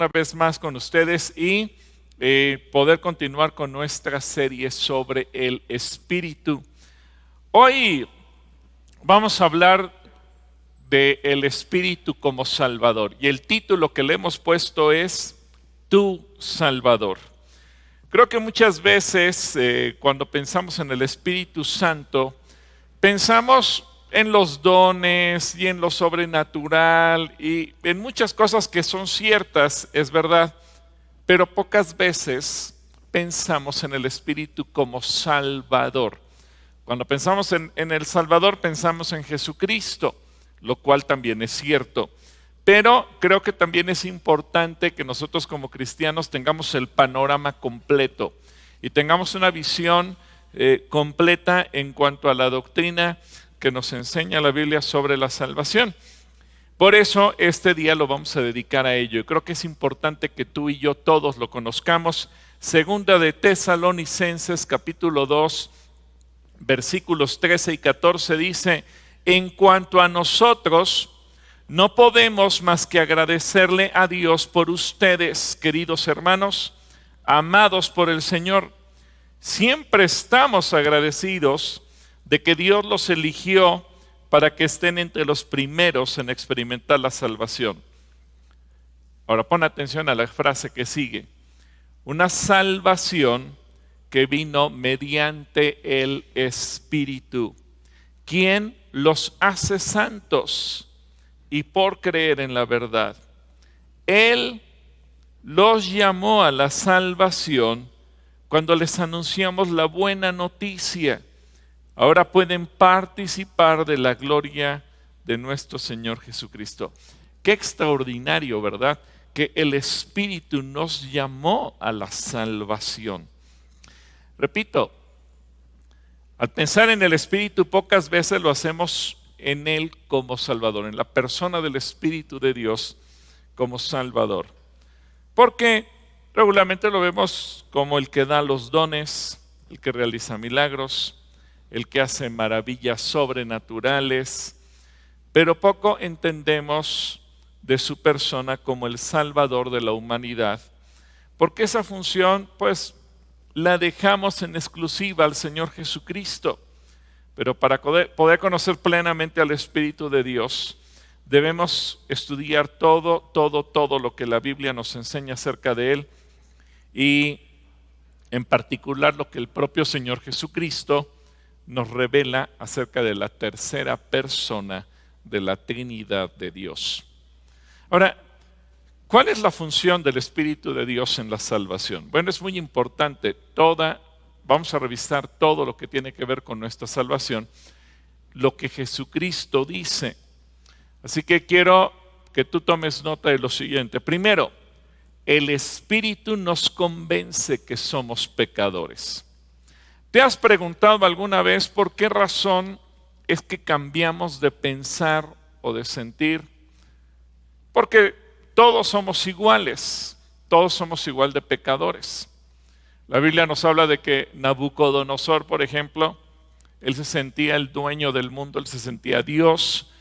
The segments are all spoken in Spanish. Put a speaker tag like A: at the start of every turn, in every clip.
A: una vez más con ustedes y poder continuar con nuestra serie sobre el Espíritu. Hoy vamos a hablar del Espíritu como Salvador y el título que le hemos puesto es Tu Salvador. Creo que muchas veces cuando pensamos en el Espíritu Santo, pensamos en los dones y en lo sobrenatural y en muchas cosas que son ciertas, es verdad, pero pocas veces pensamos en el Espíritu como Salvador. Cuando pensamos en el Salvador, pensamos en Jesucristo, lo cual también es cierto. Pero creo que también es importante que nosotros como cristianos tengamos el panorama completo y tengamos una visión completa en cuanto a la doctrina que nos enseña la Biblia sobre la salvación. Por eso este día lo vamos a dedicar a ello. Y creo que es importante que tú y yo todos lo conozcamos. Segunda de Tesalonicenses capítulo 2, versículos 13 y 14 dice: en cuanto a nosotros, no podemos más que agradecerle a Dios por ustedes, queridos hermanos, amados por el Señor. Siempre estamos agradecidos de que Dios los eligió para que estén entre los primeros en experimentar la salvación. Ahora pon atención a la frase que sigue. Una salvación que vino mediante el Espíritu, quien los hace santos y por creer en la verdad. Él los llamó a la salvación cuando les anunciamos la buena noticia. Ahora pueden participar de la gloria de nuestro Señor Jesucristo. Qué extraordinario, ¿verdad? Que el Espíritu nos llamó a la salvación. Repito, al pensar en el Espíritu, pocas veces lo hacemos en Él como Salvador, en la persona del Espíritu de Dios como Salvador. Porque regularmente lo vemos como el que da los dones, el que realiza milagros, el que hace maravillas sobrenaturales, pero poco entendemos de su persona como el Salvador de la humanidad, porque esa función pues la dejamos en exclusiva al Señor Jesucristo. Pero para poder conocer plenamente al Espíritu de Dios, debemos estudiar todo lo que la Biblia nos enseña acerca de Él y en particular lo que el propio Señor Jesucristo nos revela acerca de la tercera persona de la Trinidad de Dios. Ahora, ¿cuál es la función del Espíritu de Dios en la salvación? Bueno, es muy importante. Vamos a revisar todo lo que tiene que ver con nuestra salvación, lo que Jesucristo dice. Así que quiero que tú tomes nota de lo siguiente. Primero, el Espíritu nos convence que somos pecadores. ¿Te has preguntado alguna vez por qué razón es que cambiamos de pensar o de sentir? Porque todos somos iguales, todos somos igual de pecadores. La Biblia nos habla de que Nabucodonosor, por ejemplo, él se sentía el dueño del mundo, él se sentía Dios.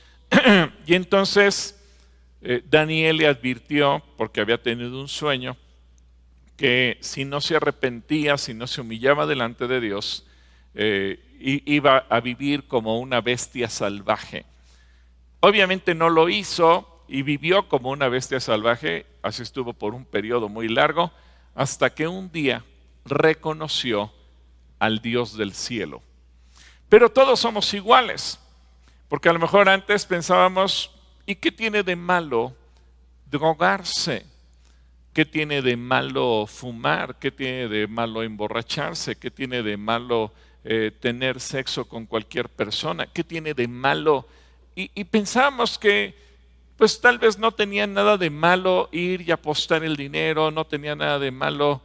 A: Y entonces Daniel le advirtió, porque había tenido un sueño, que si no se arrepentía, si no se humillaba delante de Dios, iba a vivir como una bestia salvaje. Obviamente no lo hizo y vivió como una bestia salvaje, así estuvo por un periodo muy largo, hasta que un día reconoció al Dios del cielo. Pero todos somos iguales, porque a lo mejor antes pensábamos, ¿y qué tiene de malo drogarse? ¿Qué tiene de malo fumar? ¿Qué tiene de malo emborracharse? ¿Qué tiene de malo tener sexo con cualquier persona? ¿Qué tiene de malo? Y pensamos que pues tal vez no tenía nada de malo ir y apostar el dinero, no tenía nada de malo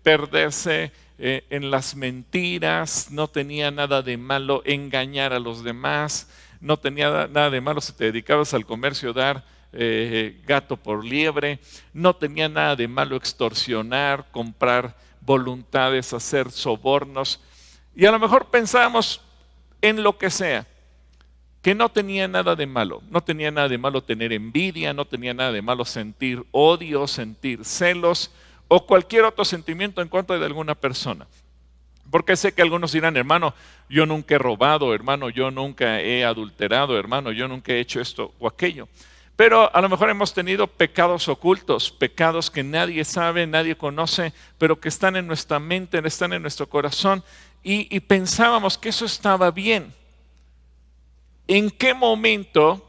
A: perderse en las mentiras, no tenía nada de malo engañar a los demás, no tenía nada de malo si te dedicabas al comercio dar gato por liebre, no tenía nada de malo extorsionar, comprar voluntades, hacer sobornos, y a lo mejor pensamos en lo que sea, que no tenía nada de malo. No tenía nada de malo tener envidia, no tenía nada de malo sentir odio, sentir celos o cualquier otro sentimiento en contra de alguna persona. Porque sé que algunos dirán, hermano, yo nunca he robado, hermano, yo nunca he adulterado, hermano, yo nunca he hecho esto o aquello. Pero a lo mejor hemos tenido pecados ocultos, pecados que nadie sabe, nadie conoce, pero que están en nuestra mente, están en nuestro corazón y pensábamos que eso estaba bien. ¿En qué momento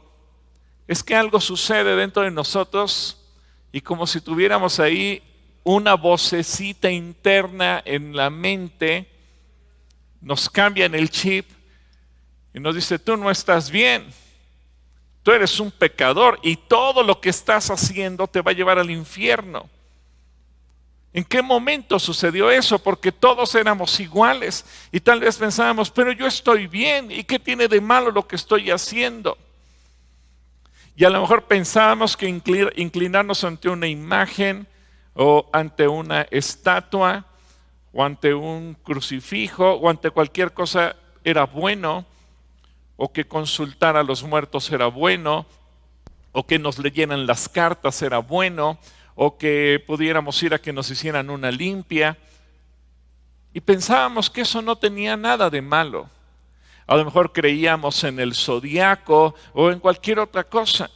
A: es que algo sucede dentro de nosotros y como si tuviéramos ahí una vocecita interna en la mente, nos cambia en el chip y nos dice, tú no estás bien, tú eres un pecador y todo lo que estás haciendo te va a llevar al infierno? ¿En qué momento sucedió eso? Porque todos éramos iguales y tal vez pensábamos, pero yo estoy bien, ¿y qué tiene de malo lo que estoy haciendo? Y a lo mejor pensábamos que inclinarnos ante una imagen o ante una estatua o ante un crucifijo o ante cualquier cosa era bueno, o que consultar a los muertos era bueno, o que nos leyeran las cartas era bueno, o que pudiéramos ir a que nos hicieran una limpia. Y pensábamos que eso no tenía nada de malo. A lo mejor creíamos en el zodiaco o en cualquier otra cosa.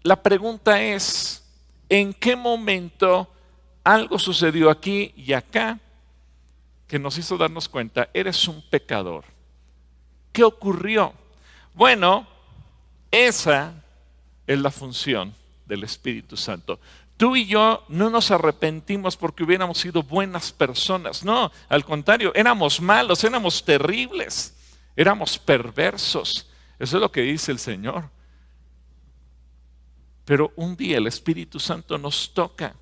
A: La pregunta es, ¿en qué momento algo sucedió aquí y acá que nos hizo darnos cuenta, eres un pecador? ¿Qué ocurrió? Bueno, esa es la función del Espíritu Santo. Tú y yo no nos arrepentimos porque hubiéramos sido buenas personas. No, al contrario, éramos malos, éramos terribles, éramos perversos. Eso es lo que dice el Señor. Pero un día el Espíritu Santo nos toca.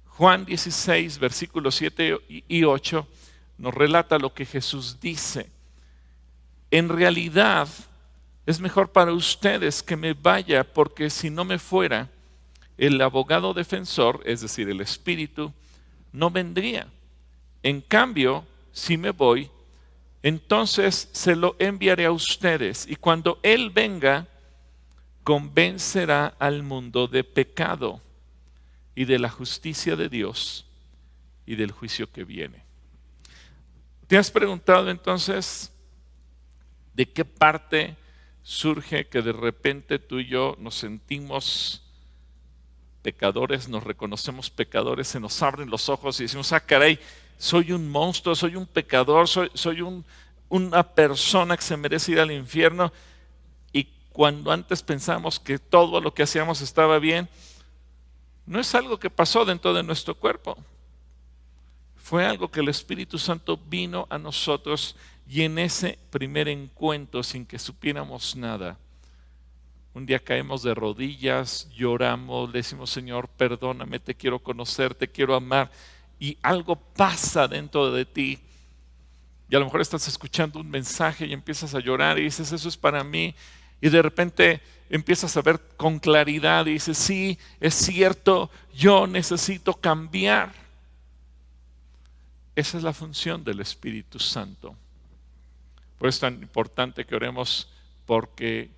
A: Juan 16, versículos 7 y 8 nos relata lo que Jesús dice. En realidad es mejor para ustedes que me vaya, porque si no me fuera, el abogado defensor, es decir, el Espíritu, no vendría. En cambio, si me voy, entonces se lo enviaré a ustedes, y cuando Él venga, convencerá al mundo de pecado y de la justicia de Dios y del juicio que viene. ¿Te has preguntado entonces de qué parte surge que de repente tú y yo nos sentimos pecadores, nos reconocemos pecadores, se nos abren los ojos y decimos, caray, soy un monstruo, soy un pecador, soy una persona que se merece ir al infierno? Y cuando antes pensamos que todo lo que hacíamos estaba bien, no es algo que pasó dentro de nuestro cuerpo. Fue algo que el Espíritu Santo vino a nosotros y en ese primer encuentro, sin que supiéramos nada, un día caemos de rodillas, lloramos, le decimos, Señor, perdóname, te quiero conocer, te quiero amar, y algo pasa dentro de ti. Y a lo mejor estás escuchando un mensaje y empiezas a llorar y dices, eso es para mí, y de repente empiezas a ver con claridad y dices, sí, es cierto, yo necesito cambiar. Esa es la función del Espíritu Santo. Por eso es tan importante que oremos porque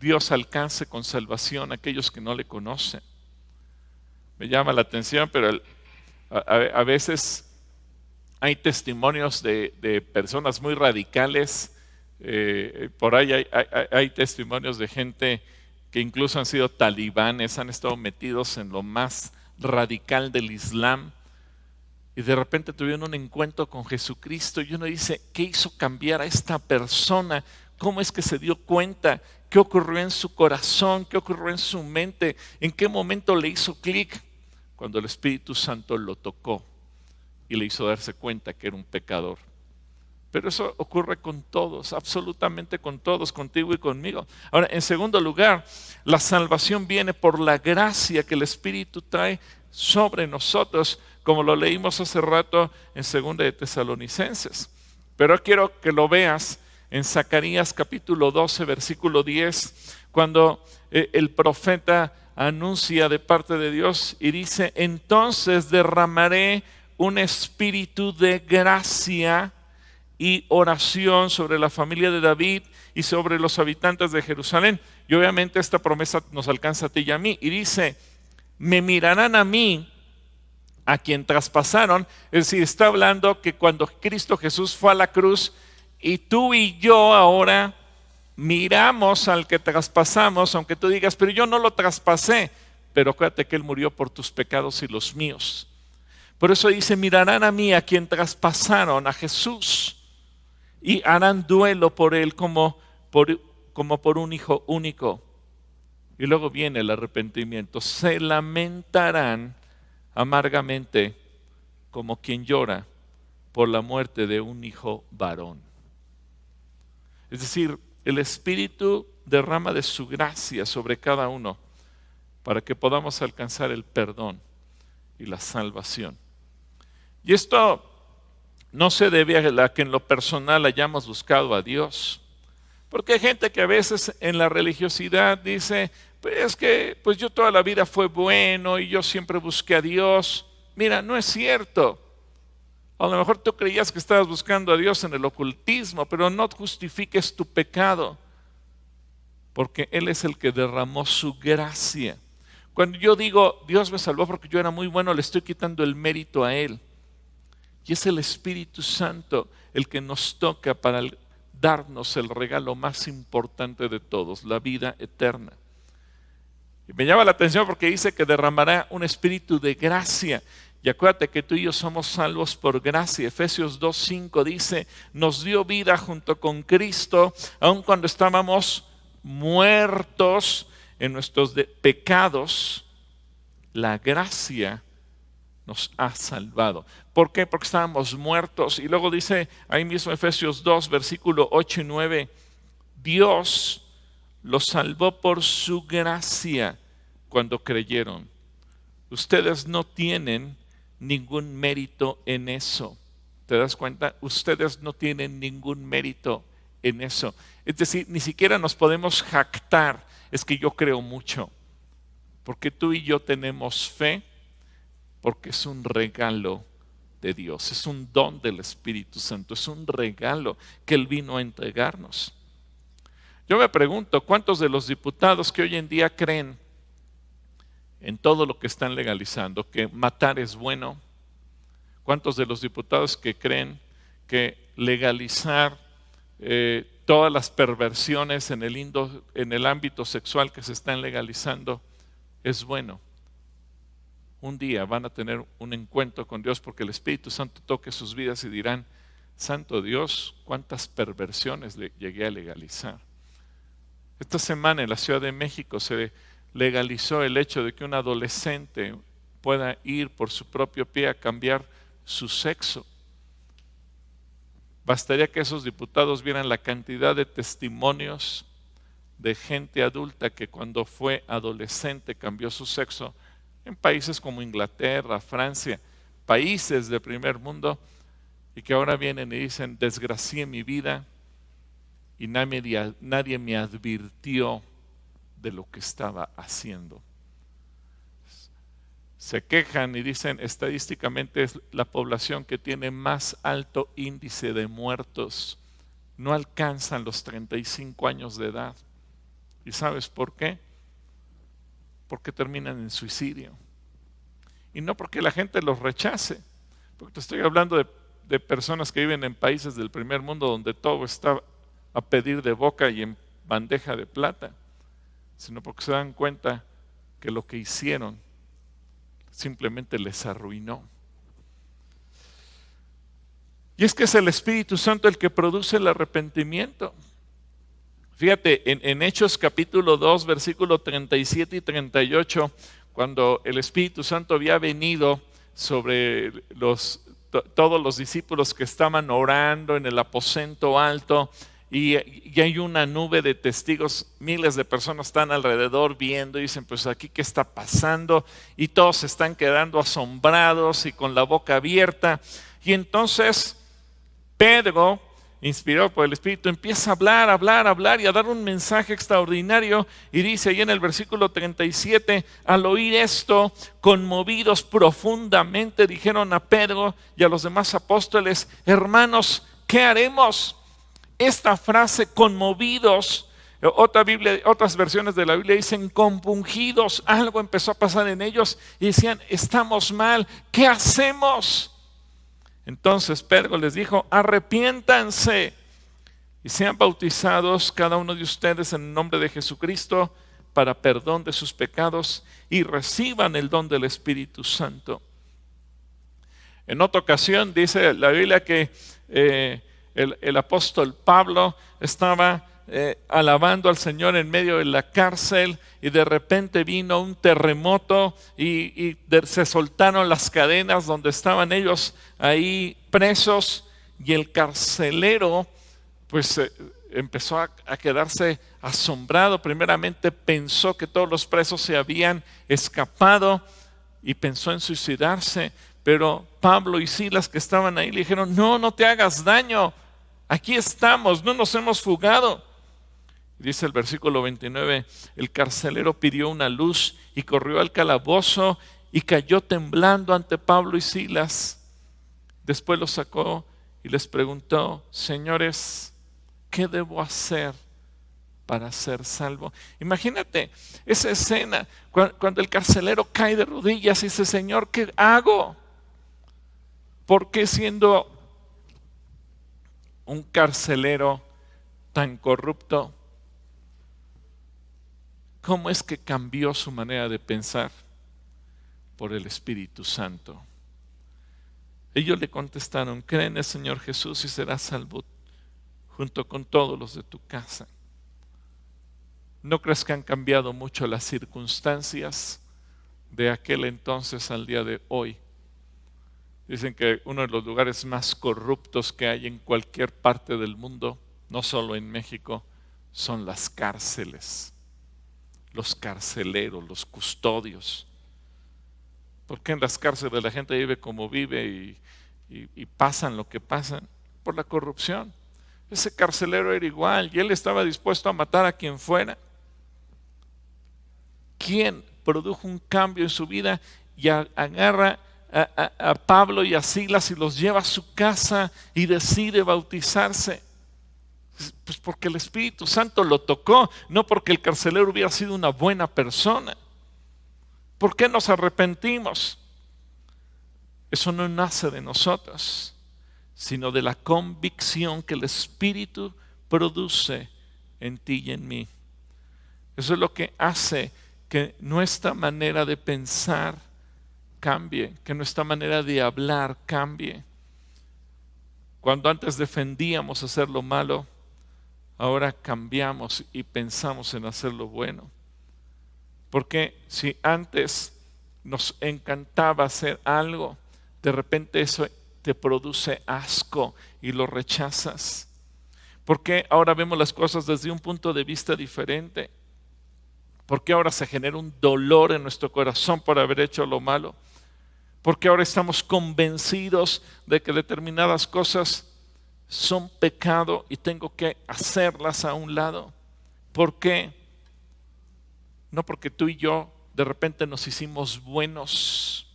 A: Dios alcance con salvación a aquellos que no le conocen. Me llama la atención, pero a veces hay testimonios de personas muy radicales. Por ahí hay testimonios de gente que incluso han sido talibanes, han estado metidos en lo más radical del Islam. Y de repente tuvieron un encuentro con Jesucristo y uno dice, ¿qué hizo cambiar a esta persona? ¿Cómo es que se dio cuenta? ¿Qué ocurrió en su corazón? ¿Qué ocurrió en su mente? ¿En qué momento le hizo clic? Cuando el Espíritu Santo lo tocó y le hizo darse cuenta que era un pecador. Pero eso ocurre con todos, absolutamente con todos, contigo y conmigo. Ahora, en segundo lugar, la salvación viene por la gracia que el Espíritu trae sobre nosotros, como lo leímos hace rato en 2 de Tesalonicenses. Pero quiero que lo veas en Zacarías capítulo 12, versículo 10, cuando el profeta anuncia de parte de Dios y dice, entonces derramaré un espíritu de gracia y oración sobre la familia de David y sobre los habitantes de Jerusalén. Y obviamente esta promesa nos alcanza a ti y a mí. Y dice, me mirarán a mí, a quien traspasaron. Es decir, está hablando que cuando Cristo Jesús fue a la cruz y tú y yo ahora miramos al que traspasamos, aunque tú digas, pero yo no lo traspasé. Pero acuérdate que Él murió por tus pecados y los míos. Por eso dice, mirarán a mí, a quien traspasaron, a Jesús, y harán duelo por Él como por un hijo único. Y luego viene el arrepentimiento. Se lamentarán amargamente como quien llora por la muerte de un hijo varón. Es decir, el Espíritu derrama de su gracia sobre cada uno para que podamos alcanzar el perdón y la salvación. Y esto no se debe a que en lo personal hayamos buscado a Dios. Porque hay gente que a veces en la religiosidad dice, pues yo toda la vida fue bueno y yo siempre busqué a Dios. Mira, no es cierto. A lo mejor tú creías que estabas buscando a Dios en el ocultismo, pero no justifiques tu pecado, porque Él es el que derramó su gracia. Cuando yo digo, Dios me salvó porque yo era muy bueno, le estoy quitando el mérito a Él. Y es el Espíritu Santo el que nos toca para darnos el regalo más importante de todos, la vida eterna. Y me llama la atención porque dice que derramará un espíritu de gracia. Y acuérdate que tú y yo somos salvos por gracia. Efesios 2:5 dice, nos dio vida junto con Cristo, aun cuando estábamos muertos en nuestros pecados. La gracia nos ha salvado. ¿Por qué? Porque estábamos muertos. Y luego dice ahí mismo Efesios 2, versículo 8 y 9, Dios los salvó por su gracia cuando creyeron. Ustedes no tienen ningún mérito en eso. ¿Te das cuenta? Ustedes no tienen ningún mérito en eso. Es decir, ni siquiera nos podemos jactar. Es que yo creo mucho. Porque tú y yo tenemos fe, porque es un regalo de Dios, es un don del Espíritu Santo, es un regalo que Él vino a entregarnos. Yo me pregunto, ¿cuántos de los diputados que hoy en día creen en todo lo que están legalizando, que matar es bueno? ¿Cuántos de los diputados que creen que legalizar todas las perversiones en el ámbito sexual que se están legalizando es bueno? Un día van a tener un encuentro con Dios porque el Espíritu Santo toque sus vidas y dirán, Santo Dios, cuántas perversiones llegué a legalizar. Esta semana en la Ciudad de México se legalizó el hecho de que un adolescente pueda ir por su propio pie a cambiar su sexo. Bastaría que esos diputados vieran la cantidad de testimonios de gente adulta que cuando fue adolescente cambió su sexo en países como Inglaterra, Francia, países de primer mundo, y que ahora vienen y dicen, desgracié mi vida y nadie me advirtió de lo que estaba haciendo. Se quejan y dicen, estadísticamente es la población que tiene más alto índice de muertos. No alcanzan los 35 años de edad. ¿Y sabes por qué? Porque terminan en suicidio. Y no porque la gente los rechace, porque te estoy hablando de personas que viven en países del primer mundo donde todo está a pedir de boca y en bandeja de plata, sino porque se dan cuenta que lo que hicieron simplemente les arruinó. Y es que es el Espíritu Santo el que produce el arrepentimiento. Fíjate, en Hechos capítulo 2, versículo 37 y 38, cuando el Espíritu Santo había venido sobre todos los discípulos que estaban orando en el aposento alto, y hay una nube de testigos, miles de personas están alrededor viendo y dicen, pues aquí qué está pasando, y todos se están quedando asombrados y con la boca abierta. Y entonces Pedro, inspirado por el Espíritu, empieza a hablar y a dar un mensaje extraordinario, y dice ahí en el versículo 37, al oír esto, conmovidos profundamente, dijeron a Pedro y a los demás apóstoles, hermanos, ¿qué haremos? Esta frase, conmovidos, otras versiones de la Biblia dicen compungidos. Algo empezó a pasar en ellos y decían, estamos mal, ¿qué hacemos? Entonces Pedro les dijo, arrepiéntanse y sean bautizados cada uno de ustedes en el nombre de Jesucristo para perdón de sus pecados y reciban el don del Espíritu Santo. En otra ocasión dice la Biblia que el apóstol Pablo estaba alabando al Señor en medio de la cárcel y de repente vino un terremoto y se soltaron las cadenas donde estaban ellos ahí presos, y el carcelero pues empezó a quedarse asombrado. Primeramente pensó que todos los presos se habían escapado y pensó en suicidarse, pero Pablo y Silas, que estaban ahí, le dijeron, no te hagas daño, aquí estamos, no nos hemos fugado. Dice el versículo 29, el carcelero pidió una luz y corrió al calabozo y cayó temblando ante Pablo y Silas. Después los sacó y les preguntó, señores, ¿qué debo hacer para ser salvo? Imagínate esa escena cuando el carcelero cae de rodillas y dice, Señor, ¿qué hago? ¿Por qué siendo un carcelero tan corrupto, cómo es que cambió su manera de pensar? Por el Espíritu Santo. Ellos le contestaron, cree en el Señor Jesús y serás salvo junto con todos los de tu casa. ¿No crees que han cambiado mucho las circunstancias de aquel entonces al día de hoy? Dicen que uno de los lugares más corruptos que hay en cualquier parte del mundo, no solo en México, son las cárceles. Los carceleros, los custodios. ¿Por qué en las cárceles la gente vive como vive y pasan lo que pasan? Por la corrupción. Ese carcelero era igual y él estaba dispuesto a matar a quien fuera. ¿Quién produjo un cambio en su vida y agarra a Pablo y a Silas y los lleva a su casa y decide bautizarse? Pues porque el Espíritu Santo lo tocó, no porque el carcelero hubiera sido una buena persona. ¿Por qué nos arrepentimos? Eso no nace de nosotros, sino de la convicción que el Espíritu produce en ti y en mí. Eso es lo que hace que nuestra manera de pensar cambie, que nuestra manera de hablar cambie. Cuando antes defendíamos hacer lo malo, ahora cambiamos y pensamos en hacer lo bueno. Porque si antes nos encantaba hacer algo, de repente eso te produce asco y lo rechazas. Porque ahora vemos las cosas desde un punto de vista diferente. Porque ahora se genera un dolor en nuestro corazón por haber hecho lo malo. Porque ahora estamos convencidos de que determinadas cosas son pecado y tengo que hacerlas a un lado. ¿Por qué? No porque tú y yo de repente nos hicimos buenos,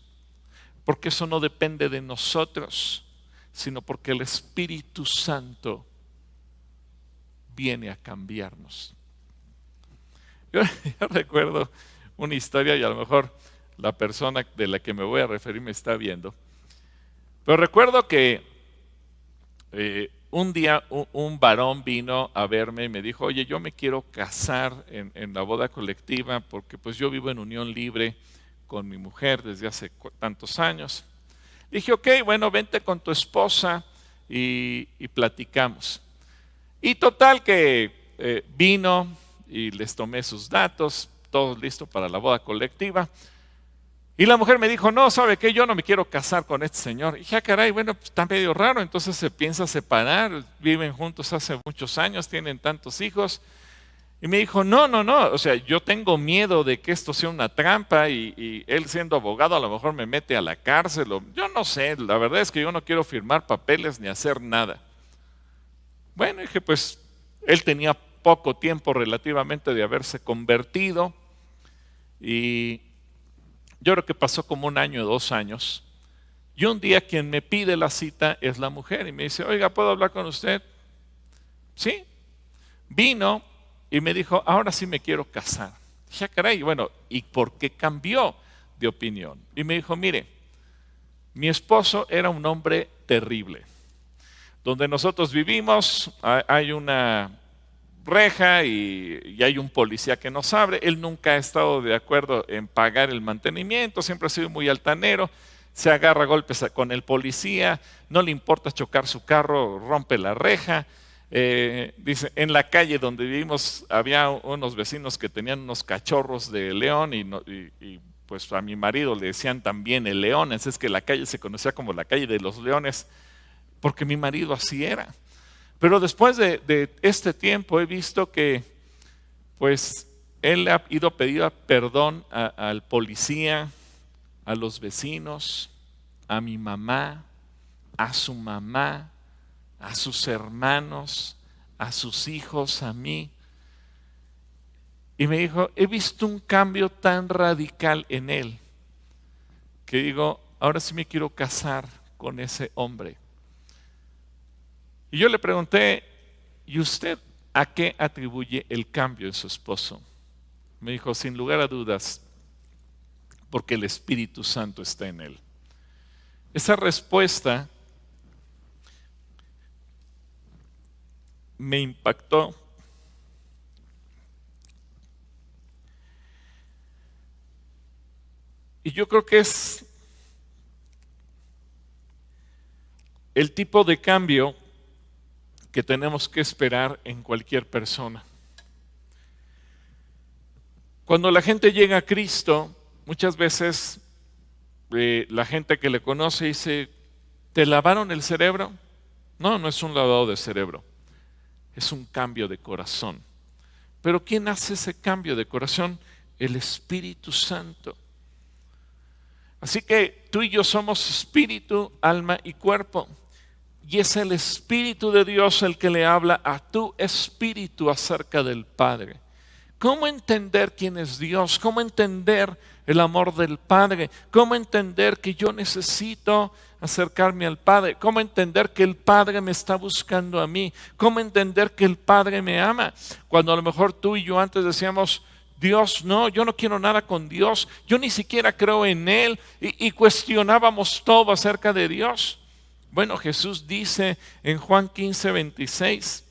A: porque eso no depende de nosotros, sino porque el Espíritu Santo viene a cambiarnos. Yo recuerdo una historia y a lo mejor la persona de la que me voy a referir me está viendo, pero recuerdo que un día un varón vino a verme y me dijo, oye, yo me quiero casar en la boda colectiva porque pues yo vivo en unión libre con mi mujer desde hace tantos años. Dije, ok, bueno, vente con tu esposa y platicamos. Y total que vino y les tomé sus datos, todo listo para la boda colectiva. Y la mujer me dijo, no, ¿sabe qué? Yo no me quiero casar con este señor. Y dije, caray, bueno, pues está medio raro, entonces se piensa separar, viven juntos hace muchos años, tienen tantos hijos. Y me dijo, no, o sea, yo tengo miedo de que esto sea una trampa y él siendo abogado a lo mejor me mete a la cárcel. Yo no sé, la verdad es que yo no quiero firmar papeles ni hacer nada. Bueno, dije, pues él tenía poco tiempo relativamente de haberse convertido y yo creo que pasó como 1 año o 2 años Y un día quien me pide la cita es la mujer y me dice, oiga, ¿puedo hablar con usted? Sí. Vino y me dijo, ahora sí me quiero casar. Dije, "Ah, caray, bueno, ¿y por qué cambió de opinión?" Y me dijo, mire, mi esposo era un hombre terrible. Donde nosotros vivimos hay una reja y hay un policía que nos abre. Él nunca ha estado de acuerdo en pagar el mantenimiento, siempre ha sido muy altanero, se agarra a golpes con el policía, no le importa chocar su carro, rompe la reja. Dice, en la calle donde vivimos había unos vecinos que tenían unos cachorros de león y pues a mi marido le decían también el león, es que la calle se conocía como la calle de los leones, porque mi marido así era. Pero después de este tiempo he visto que pues él ha ido a pedir perdón al policía, a los vecinos, a mi mamá, a su mamá, a sus hermanos, a sus hijos, a mí. Y me dijo, he visto un cambio tan radical en él que digo, ahora sí me quiero casar con ese hombre. Y yo le pregunté, ¿y usted a qué atribuye el cambio en su esposo? Me dijo, sin lugar a dudas, porque el Espíritu Santo está en él. Esa respuesta me impactó. Y yo creo que es el tipo de cambio que tenemos que esperar en cualquier persona. Cuando la gente llega a Cristo, muchas veces la gente que le conoce dice, ¿te lavaron el cerebro? No, no es un lavado de cerebro, es un cambio de corazón. Pero ¿quién hace ese cambio de corazón? El Espíritu Santo. Así que tú y yo somos espíritu, alma y cuerpo. Y es el Espíritu de Dios el que le habla a tu espíritu acerca del Padre. ¿Cómo entender quién es Dios? ¿Cómo entender el amor del Padre? ¿Cómo entender que yo necesito acercarme al Padre? ¿Cómo entender que el Padre me está buscando a mí? ¿Cómo entender que el Padre me ama? Cuando a lo mejor tú y yo antes decíamos, Dios, no, yo no quiero nada con Dios, yo ni siquiera creo en Él, y cuestionábamos todo acerca de Dios. Bueno, Jesús dice en Juan 15, 26,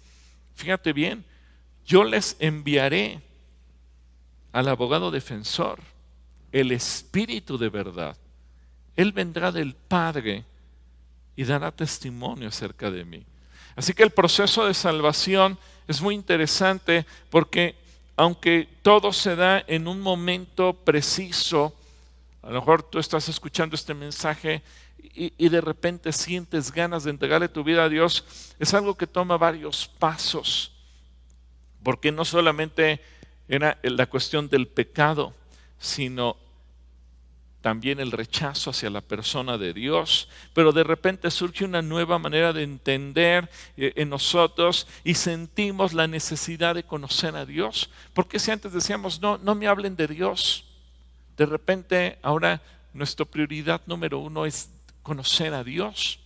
A: fíjate bien, yo les enviaré al abogado defensor, el Espíritu de verdad. Él vendrá del Padre y dará testimonio acerca de mí. Así que el proceso de salvación es muy interesante porque aunque todo se da en un momento preciso, a lo mejor tú estás escuchando este mensaje y de repente sientes ganas de entregarle tu vida a Dios, es algo que toma varios pasos, porque no solamente era la cuestión del pecado, sino también el rechazo hacia la persona de Dios, pero de repente surge una nueva manera de entender en nosotros y sentimos la necesidad de conocer a Dios, porque si antes decíamos, no me hablen de Dios, de repente ahora nuestra prioridad número uno es conocer a Dios.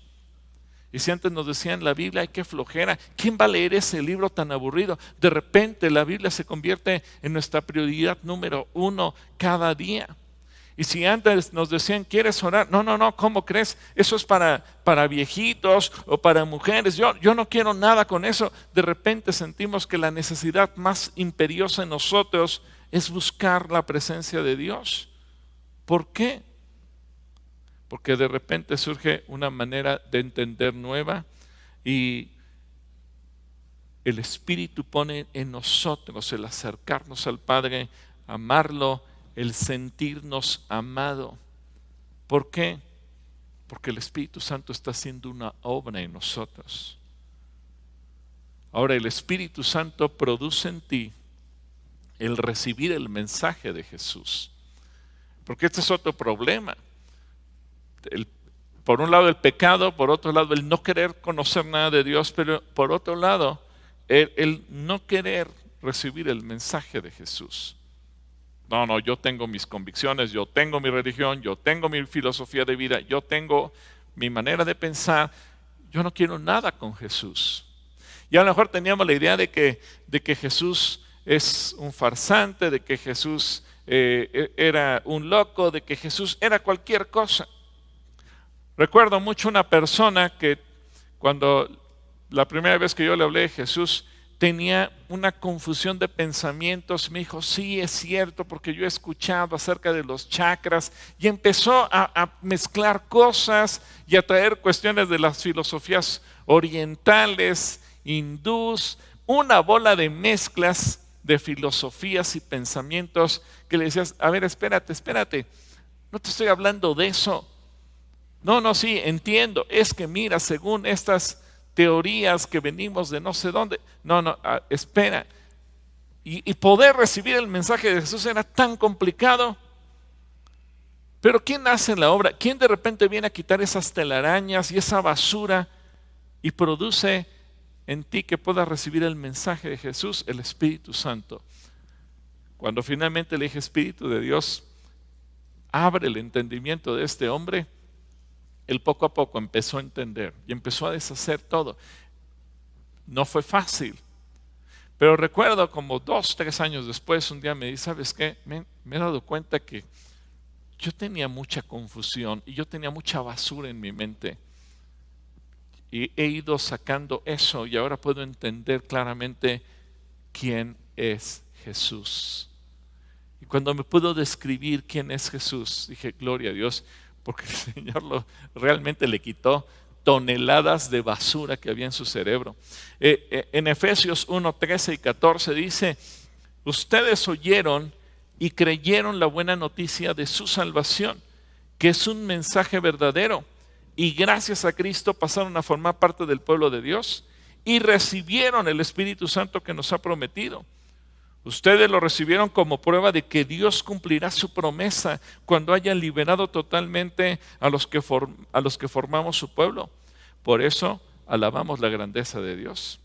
A: Y si antes nos decían la Biblia, ay, qué flojera, ¿quién va a leer ese libro tan aburrido? De repente la Biblia se convierte en nuestra prioridad número uno cada día. Y si antes nos decían, ¿quieres orar? No, ¿cómo crees? Eso es para viejitos o para mujeres. Yo no quiero nada con eso. De repente sentimos que la necesidad más imperiosa en nosotros es buscar la presencia de Dios. ¿Por qué? Porque de repente surge una manera de entender nueva y el Espíritu pone en nosotros el acercarnos al Padre, amarlo, el sentirnos amado. ¿Por qué? Porque el Espíritu Santo está haciendo una obra en nosotros. Ahora el Espíritu Santo produce en ti el recibir el mensaje de Jesús. Porque este es otro problema. Por un lado el pecado, por otro lado el no querer conocer nada de Dios, pero por otro lado el no querer recibir el mensaje de Jesús. No, yo tengo mis convicciones, yo tengo mi religión, yo tengo mi filosofía de vida, yo tengo mi manera de pensar. Yo no quiero nada con Jesús. Y a lo mejor teníamos la idea de que Jesús es un farsante, de que Jesús era un loco, de que Jesús era cualquier cosa. Recuerdo mucho una persona que cuando la primera vez que yo le hablé de Jesús tenía una confusión de pensamientos. Me dijo, sí, es cierto, porque yo he escuchado acerca de los chakras, y empezó a mezclar cosas y a traer cuestiones de las filosofías orientales, hindús, una bola de mezclas de filosofías y pensamientos que le decías, a ver, espérate, no te estoy hablando de eso. No, sí, entiendo, es que mira, según estas teorías que venimos de no sé dónde, espera. Y poder recibir el mensaje de Jesús era tan complicado. Pero ¿quién hace la obra? ¿Quién de repente viene a quitar esas telarañas y esa basura y produce en ti que puedas recibir el mensaje de Jesús? El Espíritu Santo. Cuando finalmente le dije, Espíritu de Dios, abre el entendimiento de este hombre, él poco a poco empezó a entender y empezó a deshacer todo. No fue fácil, pero recuerdo como 2, 3 años después, un día me dice, ¿sabes qué? Me he dado cuenta que yo tenía mucha confusión y yo tenía mucha basura en mi mente. Y he ido sacando eso y ahora puedo entender claramente quién es Jesús. Y cuando me pudo describir quién es Jesús, dije, gloria a Dios, porque el Señor realmente le quitó toneladas de basura que había en su cerebro. En Efesios 1, 13 y 14 dice, ustedes oyeron y creyeron la buena noticia de su salvación, que es un mensaje verdadero, y gracias a Cristo pasaron a formar parte del pueblo de Dios y recibieron el Espíritu Santo que nos ha prometido. Ustedes lo recibieron como prueba de que Dios cumplirá su promesa cuando haya liberado totalmente a los que formamos su pueblo. Por eso alabamos la grandeza de Dios.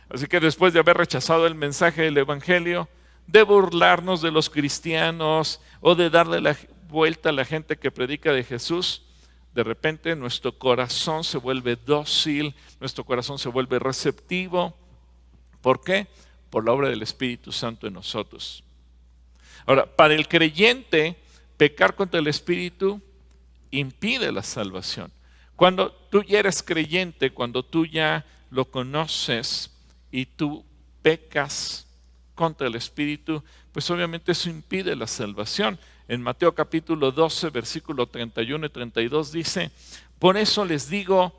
A: Así que después de haber rechazado el mensaje del Evangelio, de burlarnos de los cristianos o de darle la vuelta a la gente que predica de Jesús, de repente nuestro corazón se vuelve dócil, nuestro corazón se vuelve receptivo. ¿Por qué? Por la obra del Espíritu Santo en nosotros. Ahora, para el creyente, pecar contra el Espíritu impide la salvación. Cuando tú ya eres creyente, cuando tú ya lo conoces y tú pecas contra el Espíritu, pues obviamente eso impide la salvación. En Mateo capítulo 12, versículo 31 y 32 dice, por eso les digo,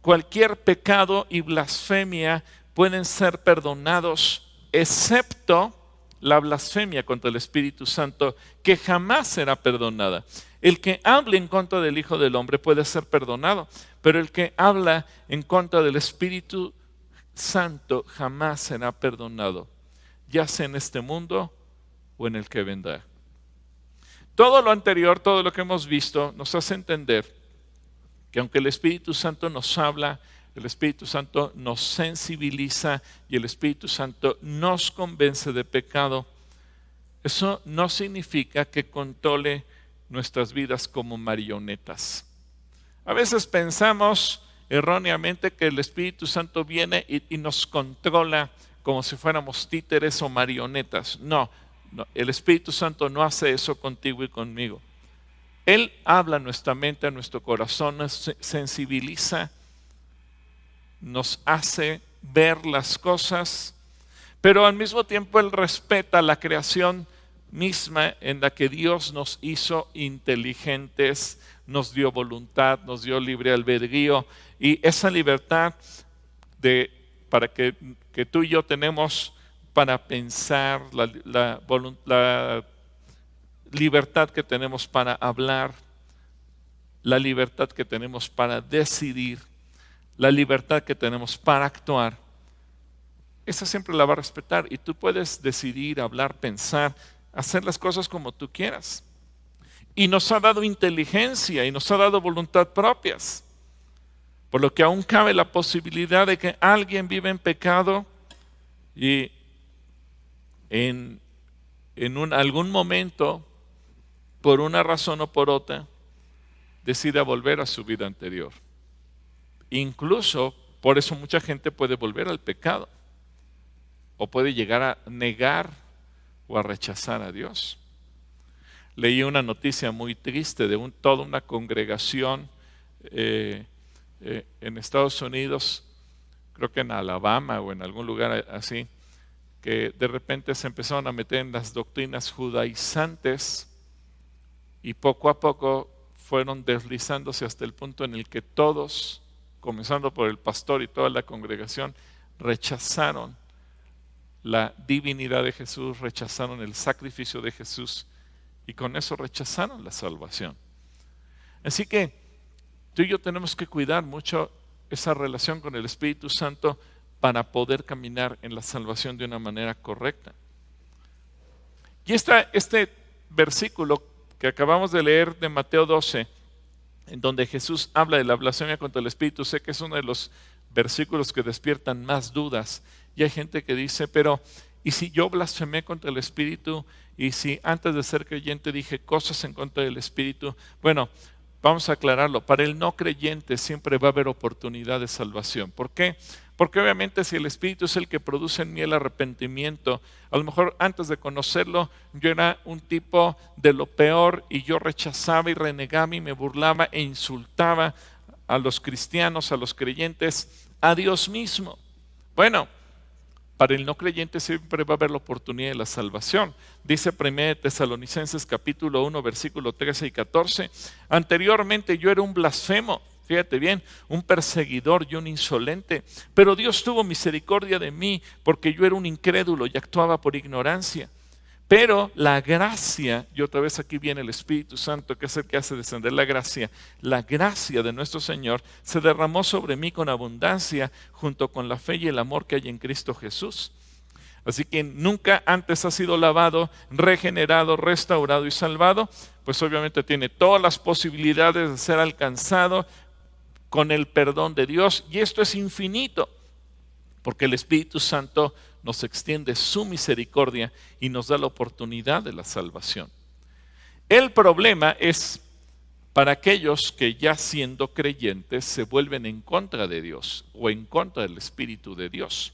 A: cualquier pecado y blasfemia pueden ser perdonados, excepto la blasfemia contra el Espíritu Santo, que jamás será perdonada. El que hable en contra del Hijo del Hombre puede ser perdonado, pero el que habla en contra del Espíritu Santo jamás será perdonado, ya sea en este mundo o en el que vendrá. Todo lo anterior, todo lo que hemos visto, nos hace entender que aunque el Espíritu Santo nos habla, el Espíritu Santo nos sensibiliza y el Espíritu Santo nos convence de pecado, eso no significa que controle nuestras vidas como marionetas. A veces pensamos erróneamente que el Espíritu Santo viene y nos controla como si fuéramos títeres o marionetas. No, el Espíritu Santo no hace eso contigo y conmigo. Él habla a nuestra mente, a nuestro corazón, nos sensibiliza, nos hace ver las cosas, pero al mismo tiempo Él respeta la creación misma en la que Dios nos hizo inteligentes, nos dio voluntad, nos dio libre albedrío, y esa libertad para que tú y yo tenemos para pensar, la libertad que tenemos para hablar, la libertad que tenemos para decidir, la libertad que tenemos para actuar, esa siempre la va a respetar, y tú puedes decidir, hablar, pensar, hacer las cosas como tú quieras. Y nos ha dado inteligencia y nos ha dado voluntad propias, por lo que aún cabe la posibilidad de que alguien viva en pecado y en en algún momento, por una razón o por otra, decida volver a su vida anterior. Incluso, por eso mucha gente puede volver al pecado o puede llegar a negar o a rechazar a Dios. Leí una noticia muy triste de toda una congregación en Estados Unidos, creo que en Alabama o en algún lugar así, que de repente se empezaron a meter en las doctrinas judaizantes y poco a poco fueron deslizándose hasta el punto en el que todos, comenzando por el pastor y toda la congregación, rechazaron la divinidad de Jesús, rechazaron el sacrificio de Jesús y con eso rechazaron la salvación. Así que tú y yo tenemos que cuidar mucho esa relación con el Espíritu Santo para poder caminar en la salvación de una manera correcta. Y este versículo que acabamos de leer de Mateo 12, en donde Jesús habla de la blasfemia contra el Espíritu, sé que es uno de los versículos que despiertan más dudas. Y hay gente que dice, pero ¿y si yo blasfemé contra el Espíritu? ¿Y si antes de ser creyente dije cosas en contra del Espíritu? Bueno, vamos a aclararlo. Para el no creyente siempre va a haber oportunidad de salvación. ¿Por qué? Porque obviamente si el Espíritu es el que produce en mí el arrepentimiento, a lo mejor antes de conocerlo yo era un tipo de lo peor y yo rechazaba y renegaba y me burlaba e insultaba a los cristianos, a los creyentes, a Dios mismo. Bueno, para el no creyente siempre va a haber la oportunidad de la salvación. Dice 1 Tesalonicenses capítulo 1, versículo 13 y 14. Anteriormente yo era un blasfemo, fíjate bien, un perseguidor y un insolente, pero Dios tuvo misericordia de mí porque yo era un incrédulo y actuaba por ignorancia. Pero la gracia, y otra vez aquí viene el Espíritu Santo, que es el que hace descender la gracia de nuestro Señor se derramó sobre mí con abundancia junto con la fe y el amor que hay en Cristo Jesús. Así que nunca antes ha sido lavado, regenerado, restaurado y salvado, pues obviamente tiene todas las posibilidades de ser alcanzado con el perdón de Dios, y esto es infinito, porque el Espíritu Santo nos extiende su misericordia y nos da la oportunidad de la salvación. El problema es para aquellos que ya siendo creyentes se vuelven en contra de Dios o en contra del Espíritu de Dios.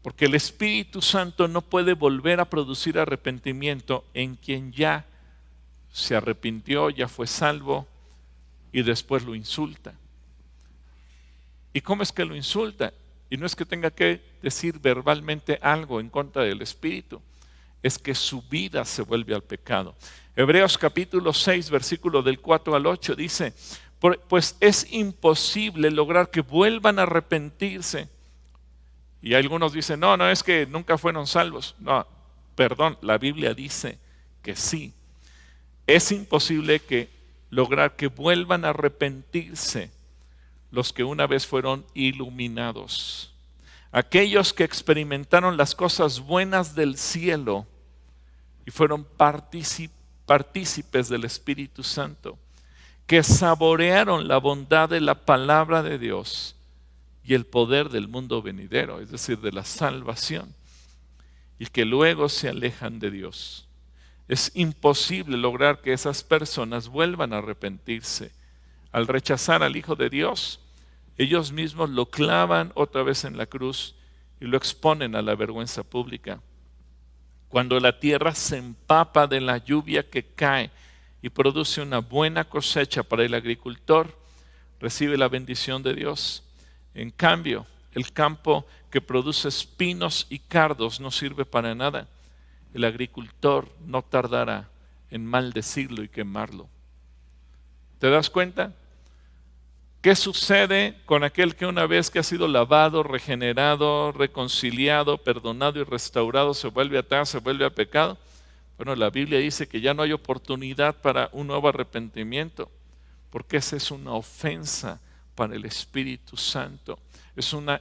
A: Porque el Espíritu Santo no puede volver a producir arrepentimiento en quien ya se arrepintió, ya fue salvo y después lo insulta. ¿Y cómo es que lo insulta? Y no es que tenga que decir verbalmente algo en contra del Espíritu, es que su vida se vuelve al pecado. Hebreos capítulo 6, versículo del 4 al 8 dice, pues es imposible lograr que vuelvan a arrepentirse. Y algunos dicen, no, es que nunca fueron salvos. No, perdón, la Biblia dice que sí. Es imposible lograr que vuelvan a arrepentirse los que una vez fueron iluminados, aquellos que experimentaron las cosas buenas del cielo y fueron partícipes del Espíritu Santo, que saborearon la bondad de la palabra de Dios y el poder del mundo venidero, es decir, de la salvación, y que luego se alejan de Dios. Es imposible lograr que esas personas vuelvan a arrepentirse. Al rechazar al Hijo de Dios, ellos mismos lo clavan otra vez en la cruz y lo exponen a la vergüenza pública. Cuando la tierra se empapa de la lluvia que cae y produce una buena cosecha para el agricultor, recibe la bendición de Dios. En cambio, el campo que produce espinos y cardos no sirve para nada. El agricultor no tardará en maldecirlo y quemarlo. ¿Te das cuenta? ¿Qué sucede con aquel que una vez que ha sido lavado, regenerado, reconciliado, perdonado y restaurado se vuelve atrás, se vuelve a pecado? Bueno, la Biblia dice que ya no hay oportunidad para un nuevo arrepentimiento, porque esa es una ofensa para el Espíritu Santo. Es una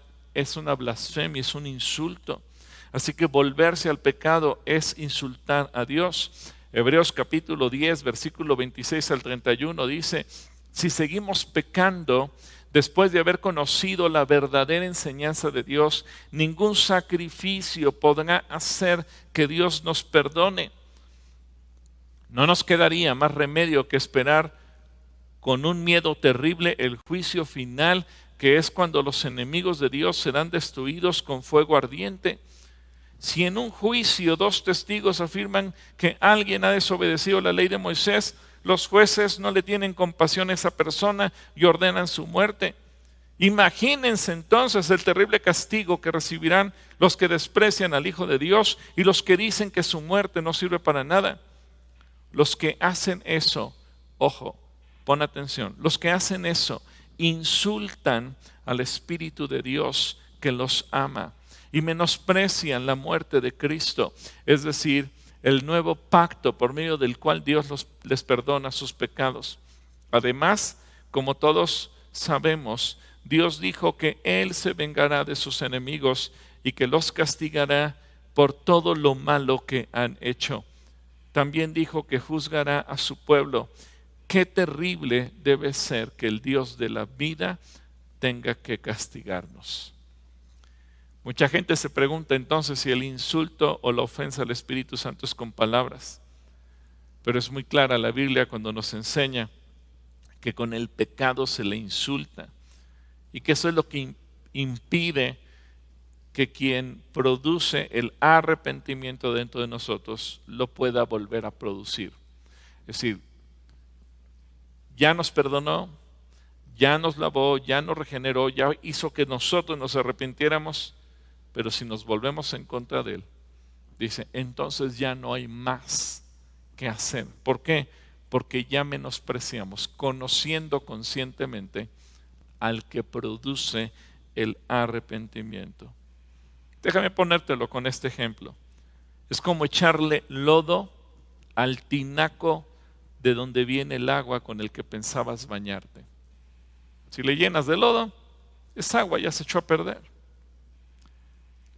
A: blasfemia, es un insulto. Así que volverse al pecado es insultar a Dios. Hebreos capítulo 10, versículo 26 al 31 dice, si seguimos pecando, después de haber conocido la verdadera enseñanza de Dios, ningún sacrificio podrá hacer que Dios nos perdone. No nos quedaría más remedio que esperar con un miedo terrible el juicio final, que es cuando los enemigos de Dios serán destruidos con fuego ardiente. Si en un juicio 2 testigos afirman que alguien ha desobedecido la ley de Moisés, los jueces no le tienen compasión a esa persona y ordenan su muerte. Imagínense entonces el terrible castigo que recibirán los que desprecian al Hijo de Dios y los que dicen que su muerte no sirve para nada. Los que hacen eso, ojo, pon atención, los que hacen eso insultan al Espíritu de Dios que los ama y menosprecian la muerte de Cristo, es decir, el nuevo pacto por medio del cual Dios les perdona sus pecados. Además, como todos sabemos, Dios dijo que Él se vengará de sus enemigos y que los castigará por todo lo malo que han hecho. También dijo que juzgará a su pueblo. Qué terrible debe ser que el Dios de la vida tenga que castigarnos. Mucha gente se pregunta entonces si el insulto o la ofensa al Espíritu Santo es con palabras. Pero es muy clara la Biblia cuando nos enseña que con el pecado se le insulta y que eso es lo que impide que quien produce el arrepentimiento dentro de nosotros lo pueda volver a producir. Es decir, ya nos perdonó, ya nos lavó, ya nos regeneró, ya hizo que nosotros nos arrepintiéramos, pero si nos volvemos en contra de Él, dice, entonces ya no hay más que hacer. ¿Por qué? Porque ya menospreciamos, conociendo conscientemente al que produce el arrepentimiento. Déjame ponértelo con este ejemplo. Es como echarle lodo al tinaco de donde viene el agua con el que pensabas bañarte. Si le llenas de lodo, esa agua ya se echó a perder.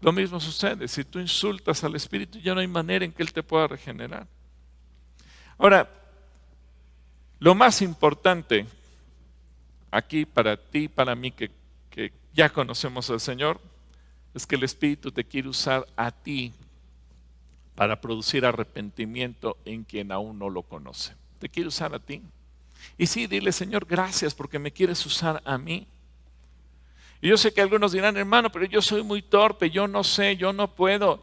A: Lo mismo sucede, si tú insultas al Espíritu, ya no hay manera en que Él te pueda regenerar. Ahora, lo más importante aquí para ti y para mí que ya conocemos al Señor, es que el Espíritu te quiere usar a ti para producir arrepentimiento en quien aún no lo conoce. Te quiere usar a ti. Y sí, dile, Señor, gracias porque me quieres usar a mí. Y yo sé que algunos dirán, hermano, pero yo soy muy torpe, yo no sé, yo no puedo,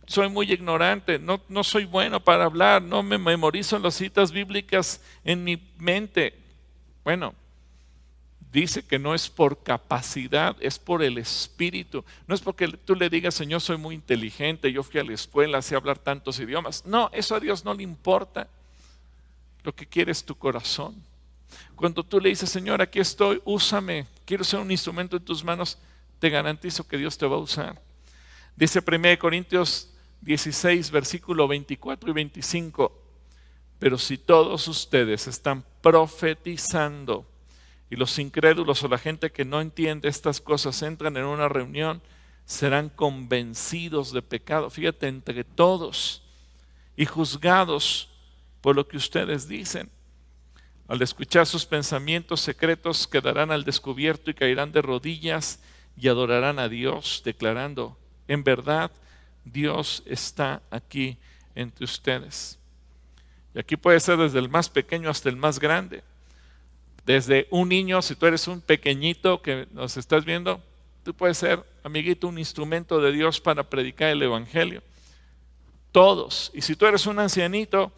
A: soy muy ignorante, no soy bueno para hablar, no me memorizo las citas bíblicas en mi mente. Bueno, dice que no es por capacidad, es por el Espíritu. No es porque tú le digas, Señor, soy muy inteligente, yo fui a la escuela, sé hablar tantos idiomas. No, eso a Dios no le importa. Lo que quiere es tu corazón. Cuando tú le dices, Señor, aquí estoy, úsame, quiero ser un instrumento en tus manos, te garantizo que Dios te va a usar. Dice 1 Corintios 16, versículo 24 y 25, pero si todos ustedes están profetizando y los incrédulos o la gente que no entiende estas cosas entran en una reunión, serán convencidos de pecado, fíjate, entre todos, y juzgados por lo que ustedes dicen. Al escuchar sus pensamientos secretos quedarán al descubierto y caerán de rodillas y adorarán a Dios, declarando, en verdad, Dios está aquí entre ustedes. Y aquí puede ser desde el más pequeño hasta el más grande. Desde un niño, si tú eres un pequeñito que nos estás viendo, tú puedes ser, amiguito, un instrumento de Dios para predicar el Evangelio. Todos. Y si tú eres un ancianito,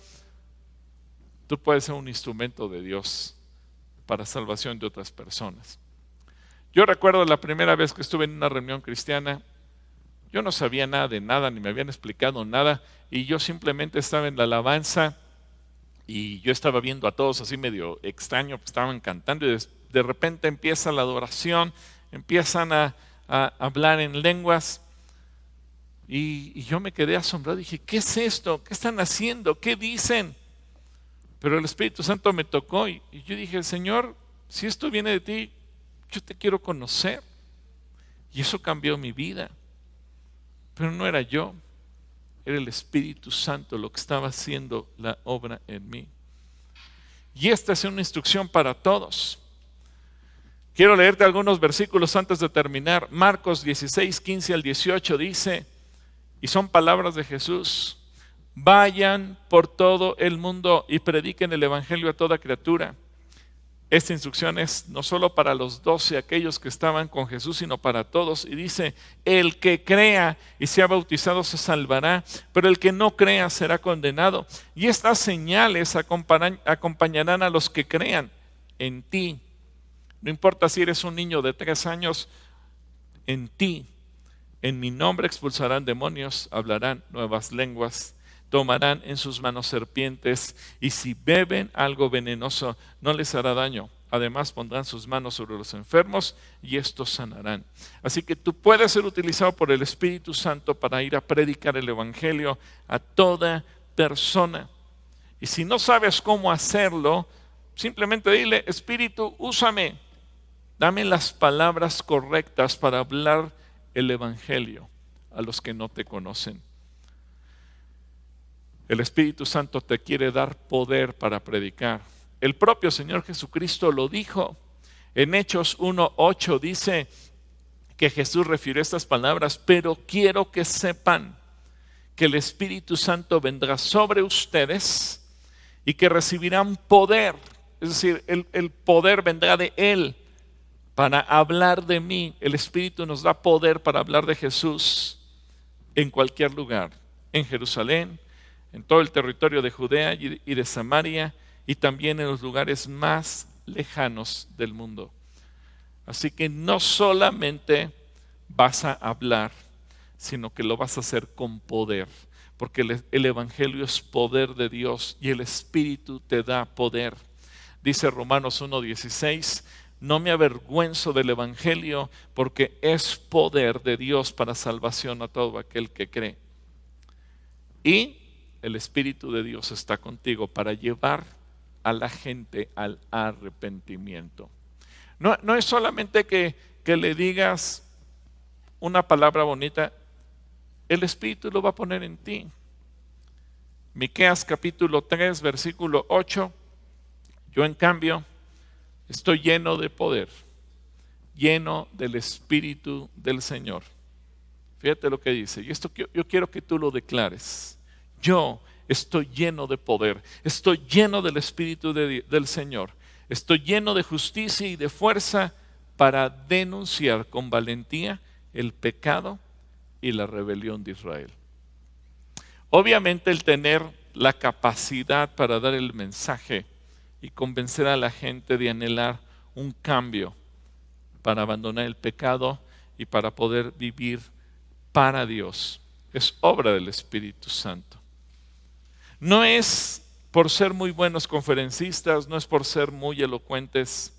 A: tú puedes ser un instrumento de Dios para salvación de otras personas. Yo recuerdo la primera vez que estuve en una reunión cristiana, yo no sabía nada de nada, ni me habían explicado nada, y yo simplemente estaba en la alabanza y yo estaba viendo a todos así medio extraño, que estaban cantando y de repente empieza la adoración, empiezan a hablar en lenguas y yo me quedé asombrado, dije, ¿qué es esto? ¿Qué están haciendo? ¿Qué dicen? Pero el Espíritu Santo me tocó y yo dije, Señor, si esto viene de ti, yo te quiero conocer. Y eso cambió mi vida. Pero no era yo, era el Espíritu Santo lo que estaba haciendo la obra en mí. Y esta es una instrucción para todos. Quiero leerte algunos versículos antes de terminar. Marcos 16, 15 al 18 dice, y son palabras de Jesús: vayan por todo el mundo y prediquen el evangelio a toda criatura. Esta instrucción es no solo para los 12, aquellos que estaban con Jesús, sino para todos. Y dice, el que crea y sea bautizado se salvará, pero el que no crea será condenado. Y estas señales acompañarán a los que crean en ti. No importa si eres un niño de 3 años, en ti, en mi nombre expulsarán demonios, hablarán nuevas lenguas, tomarán en sus manos serpientes, y si beben algo venenoso no les hará daño. Además pondrán sus manos sobre los enfermos y estos sanarán. Así que tú puedes ser utilizado por el Espíritu Santo para ir a predicar el evangelio a toda persona. Y si no sabes cómo hacerlo, simplemente dile: Espíritu, úsame. Dame las palabras correctas para hablar el evangelio a los que no te conocen. El Espíritu Santo te quiere dar poder para predicar. El propio Señor Jesucristo lo dijo. En Hechos 1:8 dice que Jesús refirió estas palabras: pero quiero que sepan que el Espíritu Santo vendrá sobre ustedes y que recibirán poder. Es decir, el poder vendrá de Él para hablar de mí. El Espíritu nos da poder para hablar de Jesús en cualquier lugar, en Jerusalén, en todo el territorio de Judea y de Samaria, y también en los lugares más lejanos del mundo. Así que no solamente vas a hablar, sino que lo vas a hacer con poder, porque el evangelio es poder de Dios y el Espíritu te da poder. Dice Romanos 1:16, no me avergüenzo del evangelio, porque es poder de Dios para salvación a todo aquel que cree. Y el Espíritu de Dios está contigo para llevar a la gente al arrepentimiento. No es solamente que le digas una palabra bonita, el Espíritu lo va a poner en ti. Miqueas capítulo 3, versículo 8, yo en cambio estoy lleno de poder, lleno del Espíritu del Señor. Fíjate lo que dice, y esto yo quiero que tú lo declares. Yo estoy lleno de poder, estoy lleno del Espíritu del Señor, estoy lleno de justicia y de fuerza para denunciar con valentía el pecado y la rebelión de Israel. Obviamente el tener la capacidad para dar el mensaje y convencer a la gente de anhelar un cambio para abandonar el pecado y para poder vivir para Dios es obra del Espíritu Santo. No es por ser muy buenos conferencistas, no es por ser muy elocuentes,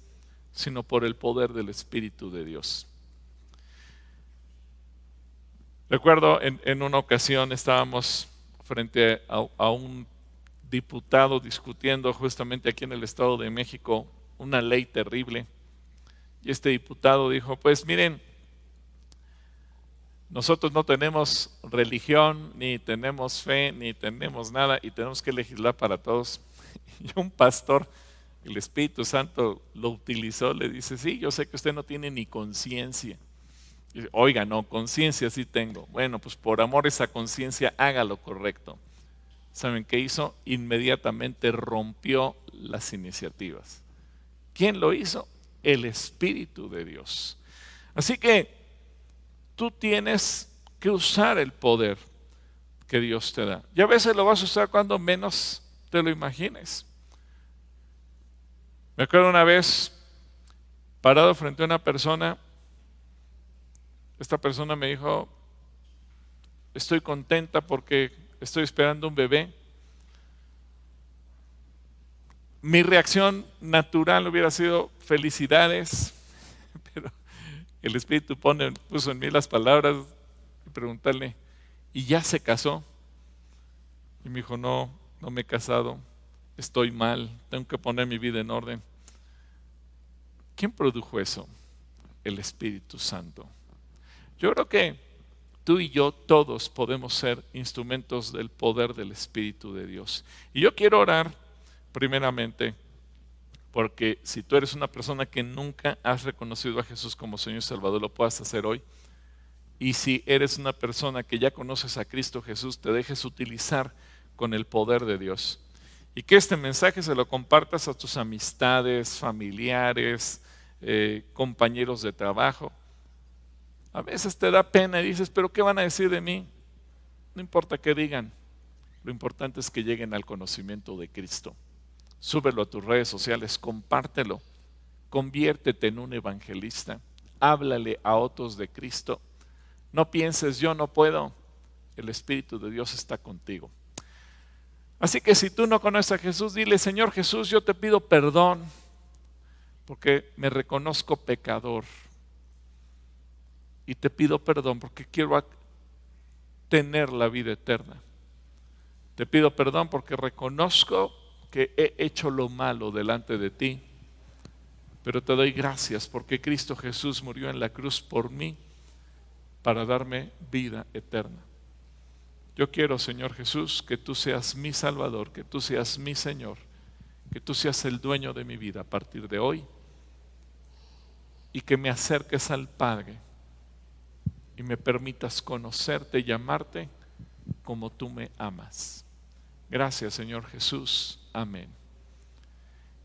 A: sino por el poder del Espíritu de Dios. Recuerdo en una ocasión estábamos frente a un diputado discutiendo justamente aquí en el Estado de México una ley terrible. Y este diputado dijo, pues miren, nosotros no tenemos religión, ni tenemos fe, ni tenemos nada, y tenemos que legislar para todos. Y un pastor, el Espíritu Santo lo utilizó, le dice, sí, yo sé que usted no tiene ni conciencia. Oiga, no, conciencia sí tengo. Bueno, pues por amor a esa conciencia, haga lo correcto. ¿Saben qué hizo? Inmediatamente rompió las iniciativas. ¿Quién lo hizo? El Espíritu de Dios. Así que tú tienes que usar el poder que Dios te da. Y a veces lo vas a usar cuando menos te lo imagines. Me acuerdo una vez, parado frente a una persona, esta persona me dijo, estoy contenta porque estoy esperando un bebé. Mi reacción natural hubiera sido felicidades, pero el Espíritu puso en mí las palabras y preguntarle, ¿y ya se casó? Y me dijo, no me he casado, estoy mal, tengo que poner mi vida en orden. ¿Quién produjo eso? El Espíritu Santo. Yo creo que tú y yo todos podemos ser instrumentos del poder del Espíritu de Dios. Y yo quiero orar primeramente porque si tú eres una persona que nunca has reconocido a Jesús como Señor y Salvador, lo puedas hacer hoy. Y si eres una persona que ya conoces a Cristo Jesús, te dejes utilizar con el poder de Dios. Y que este mensaje se lo compartas a tus amistades, familiares, compañeros de trabajo. A veces te da pena y dices, pero ¿qué van a decir de mí? No importa qué digan, lo importante es que lleguen al conocimiento de Cristo. Súbelo a tus redes sociales, compártelo, conviértete en un evangelista, háblale a otros de Cristo. No pienses, yo no puedo, el Espíritu de Dios está contigo. Así que si tú no conoces a Jesús, dile, Señor Jesús, yo te pido perdón porque me reconozco pecador. Y te pido perdón porque quiero tener la vida eterna. Te pido perdón porque reconozco que he hecho lo malo delante de ti. Pero te doy gracias porque Cristo Jesús murió en la cruz por mí para darme vida eterna. Yo quiero, Señor Jesús, que tú seas mi Salvador, que tú seas mi Señor, que tú seas el dueño de mi vida a partir de hoy y que me acerques al Padre y me permitas conocerte y amarte como tú me amas. Gracias, Señor Jesús. Amén.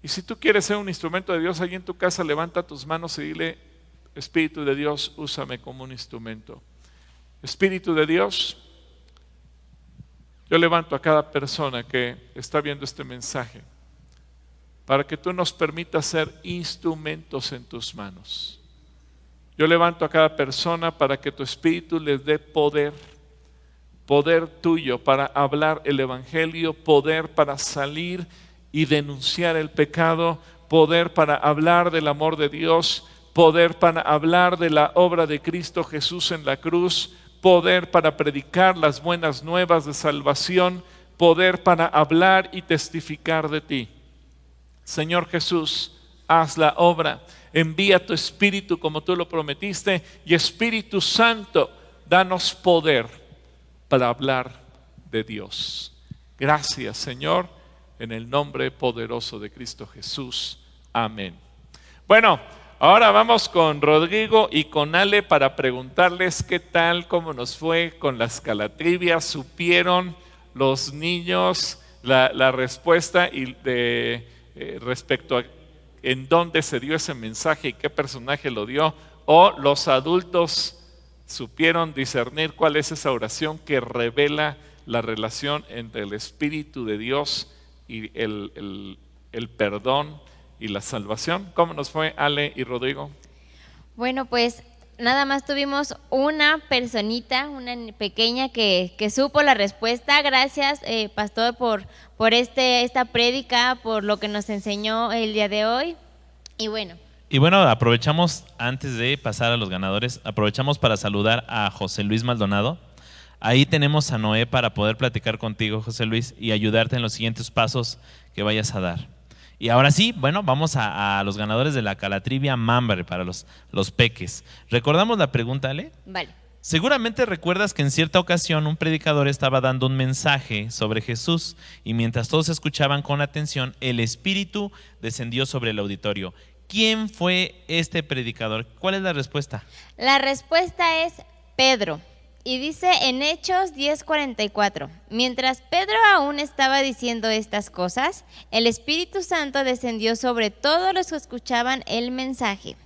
A: Y si tú quieres ser un instrumento de Dios allí en tu casa, levanta tus manos y dile, Espíritu de Dios, úsame como un instrumento. Espíritu de Dios, yo levanto a cada persona que está viendo este mensaje para que tú nos permitas ser instrumentos en tus manos. Yo levanto a cada persona para que tu Espíritu les dé poder tuyo para hablar el Evangelio, poder para salir y denunciar el pecado, poder para hablar del amor de Dios, poder para hablar de la obra de Cristo Jesús en la cruz, poder para predicar las buenas nuevas de salvación, poder para hablar y testificar de ti. Señor Jesús, haz la obra, envía tu Espíritu como tú lo prometiste y Espíritu Santo, danos poder para hablar de Dios. Gracias, Señor, en el nombre poderoso de Cristo Jesús. Amén. Bueno, ahora vamos con Rodrigo y con Ale para preguntarles qué tal, cómo nos fue con las calatrivias. ¿Supieron los niños la respuesta y respecto a en dónde se dio ese mensaje y qué personaje lo dio? ¿O los adultos supieron discernir cuál es esa oración que revela la relación entre el Espíritu de Dios y el perdón y la salvación? ¿Cómo nos fue, Ale y Rodrigo?
B: Bueno, pues nada más tuvimos una personita, una pequeña que supo la respuesta. Gracias, pastor, por esta prédica, por lo que nos enseñó el día de hoy. Y bueno,
C: aprovechamos, antes de pasar a los ganadores, aprovechamos para saludar a José Luis Maldonado. Ahí tenemos a Noé para poder platicar contigo, José Luis, y ayudarte en los siguientes pasos que vayas a dar. Y ahora sí, bueno, vamos a los ganadores de la Calatrivia Mambre para los peques. ¿Recordamos la pregunta, Ale?
B: Vale.
C: Seguramente recuerdas que en cierta ocasión un predicador estaba dando un mensaje sobre Jesús y mientras todos escuchaban con atención, el Espíritu descendió sobre el auditorio. ¿Quién fue este predicador? ¿Cuál es la respuesta?
B: La respuesta es Pedro. Y dice en Hechos 10:44, mientras Pedro aún estaba diciendo estas cosas, el Espíritu Santo descendió sobre todos los que escuchaban el mensaje.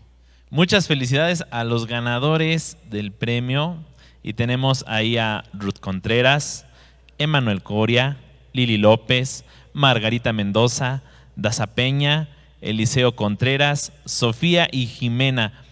C: Muchas felicidades a los ganadores del premio. Y tenemos ahí a Ruth Contreras, Emanuel Coria, Lili López, Margarita Mendoza, Daza Peña, Eliseo Contreras, Sofía y Jimena.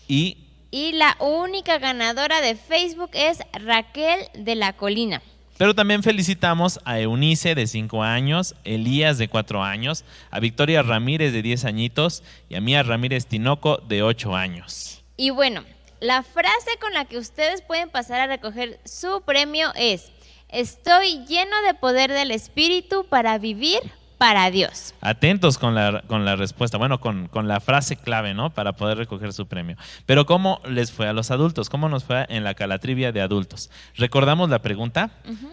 B: Y la única ganadora de Facebook es Raquel de la Colina.
C: Pero también felicitamos a Eunice de 5 años, Elías de 4 años, a Victoria Ramírez de 10 añitos y a Mía Ramírez Tinoco de 8 años.
B: Y bueno, la frase con la que ustedes pueden pasar a recoger su premio es: estoy lleno de poder del Espíritu para vivir para Dios.
C: Atentos con la respuesta, bueno, con la frase clave, ¿no? Para poder recoger su premio. Pero ¿cómo les fue a los adultos? ¿Cómo nos fue en la Calatrivia de adultos? ¿Recordamos la pregunta?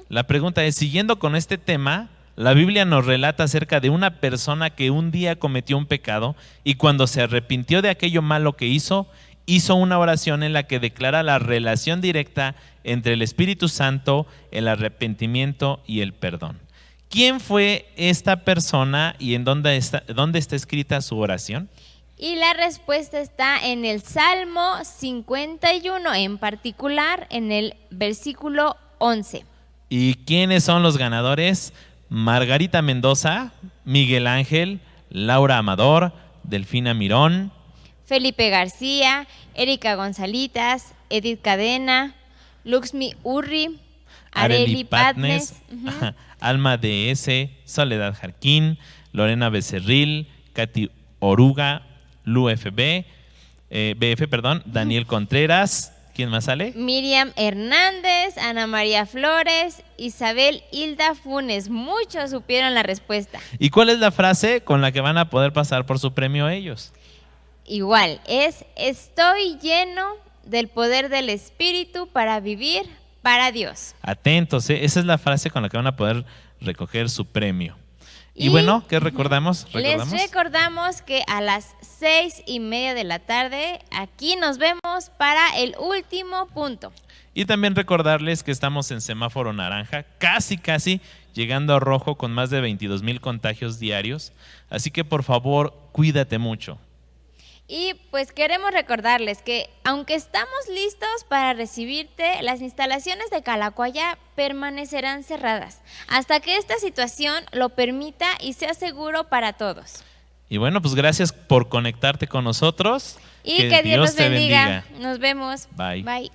C: La pregunta es, siguiendo con este tema, La Biblia nos relata acerca de una persona que un día cometió un pecado y cuando se arrepintió de aquello malo que hizo una oración en la que declara la relación directa entre el Espíritu Santo, el arrepentimiento y el perdón. ¿Quién fue esta persona y en dónde está escrita su oración?
B: Y la respuesta está en el Salmo 51, en particular en el versículo 11.
C: ¿Y quiénes son los ganadores? Margarita Mendoza, Miguel Ángel, Laura Amador, Delfina Mirón,
B: Felipe García, Erika Gonzalitas, Edith Cadena, Luxmi Urri, Areli Patnes,
C: Alma DS, Soledad Jarquín, Lorena Becerril, Katy Oruga, Lu BF, Daniel Contreras. ¿Quién más sale?
B: Miriam Hernández, Ana María Flores, Isabel Hilda Funes. Muchos supieron la respuesta.
C: ¿Y cuál es la frase con la que van a poder pasar por su premio ellos?
B: Igual, estoy lleno del poder del Espíritu para vivir para Dios.
C: Atentos, esa es la frase con la que van a poder recoger su premio. Y bueno, ¿qué recordamos?
B: Les recordamos que a las 6:30 de la tarde aquí nos vemos para el último punto.
C: Y también recordarles que estamos en semáforo naranja, casi llegando a rojo con más de 22,000 contagios diarios. Así que por favor, cuídate mucho.
B: Y pues queremos recordarles que aunque estamos listos para recibirte, las instalaciones de Calacoaya permanecerán cerradas hasta que esta situación lo permita y sea seguro para todos.
C: Y bueno, pues gracias por conectarte con nosotros.
B: Y que Dios los
C: te
B: bendiga. Nos vemos.
C: Bye.
B: Bye.